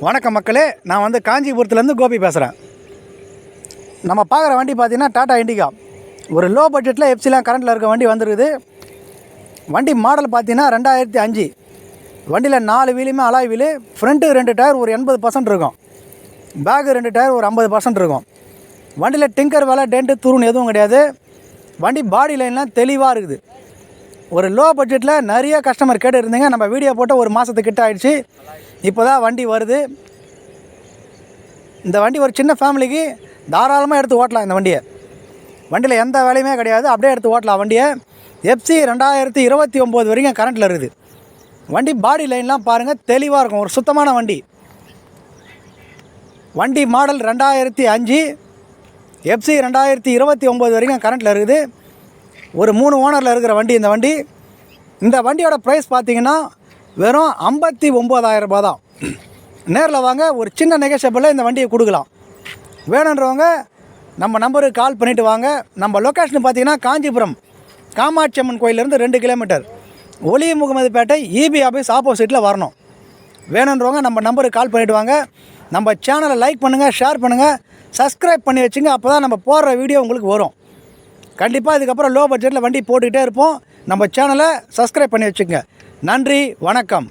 வணக்கம் மக்களே, நான் வந்து காஞ்சிபுரத்துலேருந்து கோபி பேசுகிறேன். நம்ம பார்க்குற வண்டி பார்த்திங்கன்னா டாடா இண்டிகா. ஒரு லோ பட்ஜெட்டில் எஃப்சிலாம் கரண்ட்டில் இருக்க வண்டி வந்துருக்குது. வண்டி மாடல் பார்த்திங்கன்னா 2005. வண்டியில் 4 வீலுமே அலாய் வீலு. ஃப்ரண்ட்டு 2 டயர் ஒரு 80% இருக்கும். பேக்கு 2 டயர் ஒரு 50% இருக்கும். வண்டியில் டிங்கர் வேலை டென்ட்டு துருன்னு எதுவும் கிடையாது. வண்டி பாடி லைன்லாம் தெளிவாக இருக்குது. ஒரு லோ பட்ஜெட்டில் நிறைய கஸ்டமர் கேட்டு இருந்தீங்க. நம்ம வீடியோ போட்டு ஒரு மாதத்துக்கிட்ட ஆகிடுச்சு. இப்போ தான் வண்டி வருது. இந்த வண்டி ஒரு சின்ன ஃபேமிலிக்கு தாராளமாக எடுத்து ஓட்டலாம். இந்த வண்டியில் எந்த வேலையுமே கிடையாது, அப்படியே எடுத்து ஓட்டலாம் வண்டியை. எஃப்சி 2029 வரைக்கும் கரண்ட்டில் இருக்குது. வண்டி பாடி லைன்லாம் பாருங்கள், தெளிவாக இருக்கும். ஒரு சுத்தமான வண்டி. வண்டி மாடல் 2005, எஃப்சி 2029 வரைக்கும் கரண்ட்டில் இருக்குது. ஒரு 3 ஓனரில் இருக்கிற வண்டி இந்த வண்டியோட ப்ரைஸ் பார்த்திங்கன்னா வெறும் 59,000 ரூபாய் தான். நேரில் வாங்க, ஒரு சின்ன நெகோஷியபிளில் இந்த வண்டியை கொடுக்கலாம். வேணுன்றவங்க நம்ம நம்பருக்கு கால் பண்ணிவிட்டு வாங்க. நம்ம லொக்கேஷன் பார்த்திங்கன்னா காஞ்சிபுரம் காமாட்சி அம்மன் கோயிலேருந்து 2 கிலோமீட்டர், ஒலி முகமதுப்பேட்டை இபி ஆஃபீஸ் ஆப்போசிட்டில் வரணும். வேணுன்றவங்க நம்ம நம்பருக்கு கால் பண்ணிவிட்டு வாங்க. நம்ம சேனலை லைக் பண்ணுங்கள், ஷேர் பண்ணுங்கள், சப்ஸ்கிரைப் பண்ணி வச்சுங்க. அப்போ தான் நம்ம போடுற வீடியோ உங்களுக்கு வரும். கண்டிப்பாக இதுக்கப்புறம் லோ பட்ஜெட்டில் வண்டி போட்டுக்கிட்டே இருப்போம். நம்ம சேனலை சப்ஸ்கிரைப் பண்ணி வச்சுக்கோங்க. நன்றி, வணக்கம்.